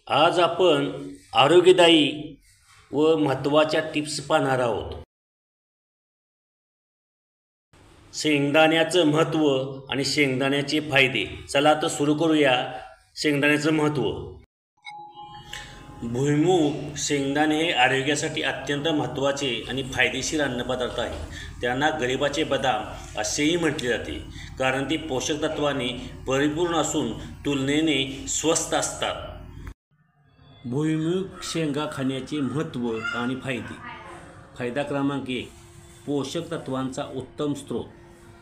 आज आपण आरोग्यदायी व महत्त्वाच्या टिप्स पाहणार आहोत. शेंगदाण्याचं महत्त्व आणि शेंगदाण्याचे फायदे. चला तर सुरू करूया. शेंगदाण्याचं महत्त्व. भुईमूग शेंगदाणे हे आरोग्यासाठी अत्यंत महत्त्वाचे आणि फायदेशीर अन्नपदार्थ आहे. त्यांना गरिबाचे बदाम असेही म्हटले जाते, कारण ते पोषक तत्वाने परिपूर्ण असून तुलनेने स्वस्त असतात. भुईमूग शेंगा खाण्याचे महत्त्व आणि फायदे. फायदा क्रमांक 1. पोषक तत्वांचा उत्तम स्रोत.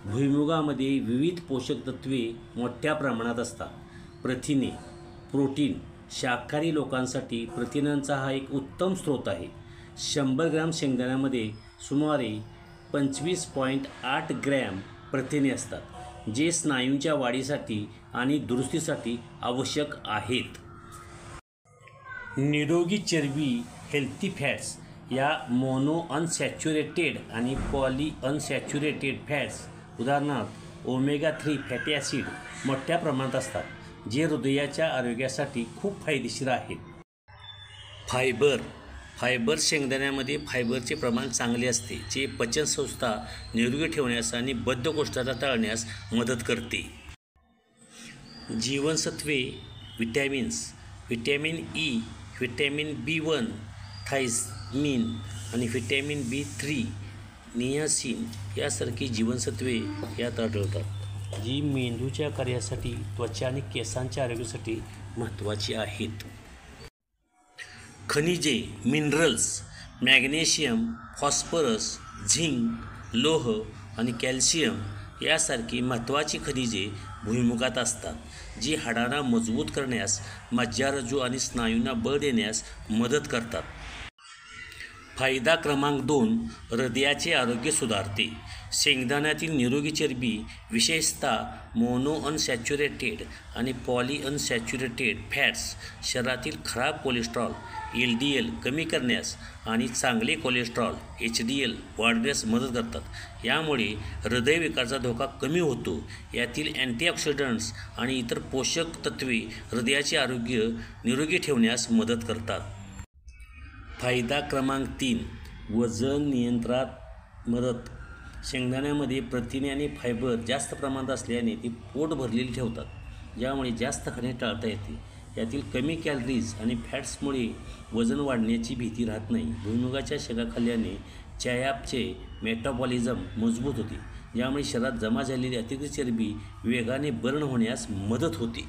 भुईमुगामध्ये विविध पोषक तत्वे मोठ्या प्रमाणात असतात. प्रथिने, प्रोटीन. शाकाहारी लोकांसाठी प्रथिनांचा हा एक उत्तम स्रोत आहे. 100 ग्रॅम शेंगदाण्यामध्ये सुमारे 25.8 ग्रॅम प्रथिने असतात, जे स्नायूंच्या वाढीसाठी आणि दुरुस्तीसाठी आवश्यक आहेत. निरोगी चरबी. हेल्थी फॅट्स या मोनो अनसॅच्युरेटेड आणि पॉली अनसॅच्युरेटेड फॅट्स, उदाहरणार्थ ओमेगा 3 फॅटी ॲसिड, मोठ्या प्रमाणात असतात, जे हृदयाच्या आरोग्यासाठी खूप फायदेशीर आहेत. फायबर शेंगदाण्यामध्ये फायबरचे प्रमाण चांगले असते, जे पचनसंस्था निरोगी ठेवण्यास आणि बद्धकोष्ठता टाळण्यास मदत करते. जीवनसत्वे. Vitamins. Vitamin E, vitamin B1, thiamine आणि व्हिटॅमिन B3, नियासिन यासारखी जीवनसत्वे यात आढळतात, जी मेंदूच्या कार्यासाठी, त्वचा आणि केसांच्या आरोग्यासाठी महत्त्वाची आहेत. खनिजे. मिनरल्स. मॅग्नेशियम, फॉस्फरस, झिंक, लोह आणि कॅल्शियम यासारखी महत्त्वाची खनिजे भुईमुगात असतात, जी हाडांना मजबूत करण्यास, मज्जारज्जू आणि स्नायूंना बळ देण्यास मदत करतात. फायदा क्रमांक 2. हृदयाचे आरोग्य सुधारते. शेंगदाण्यातील निरोगी चरबी, विशेषतः मोनो अनसॅच्युरेटेड आणि पॉली अनसॅच्युरेटेड फॅट्स, शरीरातील खराब कोलेस्ट्रॉल LDL कमी करण्यास आणि चांगले कोलेस्ट्रॉल HDL वाढवण्यास मदत करतात. यामुळे हृदयविकाराचा धोका कमी होतो. यातील अँटीऑक्सिडंट्स आणि इतर पोषक तत्वे हृदयाचे आरोग्य निरोगी ठेवण्यास मदत करतात. फायदा क्रमांक 3. वजन नियंत्रणात मदत. शेंगदाण्यामध्ये प्रथिने आणि फायबर जास्त प्रमाणात असल्याने ती पोट भरलेली ठेवतात, ज्यामुळे जास्त खाणे टाळता येते. यातील कमी कॅलरीज आणि फॅट्समुळे वजन वाढण्याची भीती राहत नाही. भुईमुगाच्या शेंगा खाल्ल्याने चयापचे मेटाबॉलिझम मजबूत होते, ज्यामुळे शरीरात जमा झालेली अतिरिक्त चरबी वेगाने बर्न होण्यास मदत होते.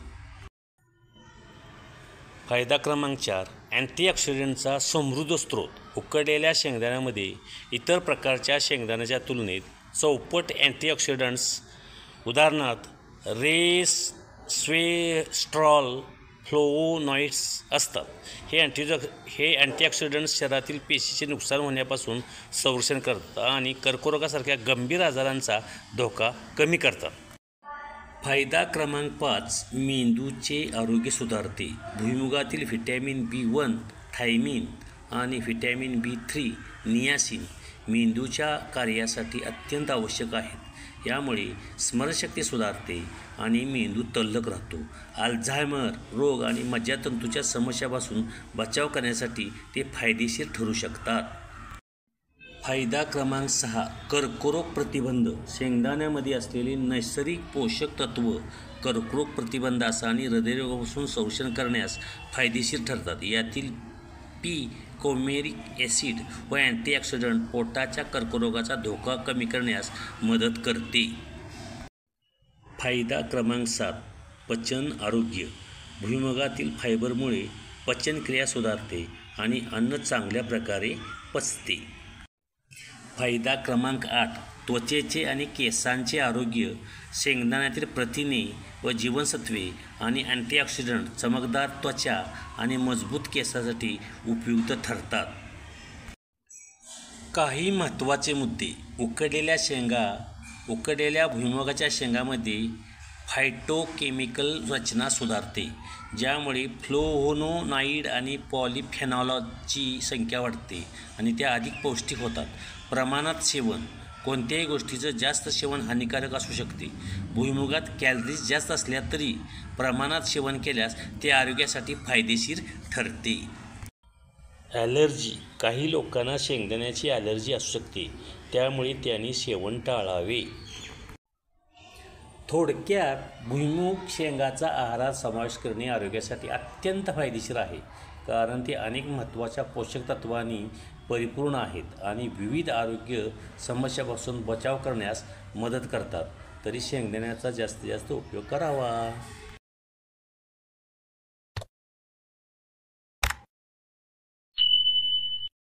फायदा क्रमांक 4. अँटीऑक्सिडंटचा समृद्ध स्रोत. उकडलेल्या शेंगदाण्यामध्ये इतर प्रकारच्या शेंगदाण्याच्या तुलनेत चौपट अँटीऑक्सिडंट्स, उदाहरणार्थ रेस्वेस्ट्रॉल, फ्लोवोनॉइड्स असतात. हे अँटीऑक्सिडंट्स शरीरातील पेशीचे नुकसान होण्यापासून संरक्षण करतात आणि कर्करोगासारख्या गंभीर आजारांचा धोका कमी करतात. फायदा क्रमांक 5. मेंदूचे आरोग्य सुधारते. भुईमुगातील व्हिटॅमिन B1, थायमिन आणि व्हिटॅमिन B3, नियासिन मेंदूच्या कार्यासाठी अत्यंत आवश्यक आहेत. यामुळे स्मरणशक्ती सुधारते आणि मेंदू तल्लख राहतो. अल्झायमर रोग आणि मज्जातंतूच्या समस्यापासून बचाव करण्यासाठी ते फायदेशीर ठरू शकतात. फायदा क्रमांक 6. कर्करोग प्रतिबंध. शेंगदाण्यामध्ये असलेले नैसर्गिक पोषक तत्व कर्करोग प्रतिबंधास आणि हृदयरोगापासून संरक्षण करण्यास फायदेशीर ठरतात. यातील कौमेरिक ॲसिड व अँटीऑक्सिडंट पोटाच्या कर्करोगाचा धोका कमी करण्यास मदत करते. फायदा क्रमांक 7. पचन आरोग्य. भुईमुगातील फायबरमुळे पचनक्रिया सुधारते आणि अन्न चांगल्या प्रकारे पचते. फायदा क्रमांक 8. त्वचेचे आणि केसांचे आरोग्य. शेंगदाण्यातील प्रथिने व जीवनसत्वे आणि अँटीऑक्सिडंट चमकदार त्वचा आणि मजबूत केसांसाठी उपयुक्त ठरतात. काही महत्त्वाचे मुद्दे. उकडलेल्या भुईमुगाच्या शेंगामध्ये फायटोकेमिकल रचना सुधारते, ज्यामुळे फ्लोव्होनोइड आणि पॉलिफेनॉलची संख्या वाढते आणि त्या अधिक पौष्टिक होतात. प्रमाणात सेवन. कोणत्याही गोष्टीचं जास्त सेवन हानिकारक असू शकते. भुईमुगात कॅलरीज जास्त असल्या तरी प्रमाणात सेवन केल्यास ते आरोग्यासाठी फायदेशीर ठरते. ॲलर्जी. काही लोकांना शेंगदाण्याची ॲलर्जी असू शकते, त्यामुळे त्यांनी सेवन टाळावे. थोडक्यात भुईमूग शेंगाचा आहारात समावेश करणे आरोग्यासाठी अत्यंत फायदेशीर आहे, कारण ते अनेक महत्त्वाच्या पोषक तत्वांनी परिपूर्ण आहेत आणि विविध आरोग्य समस्यापासून बचाव करण्यास मदत करतात. तरी शेंगदाण्याचा जास्तीत जास्त उपयोग करावा.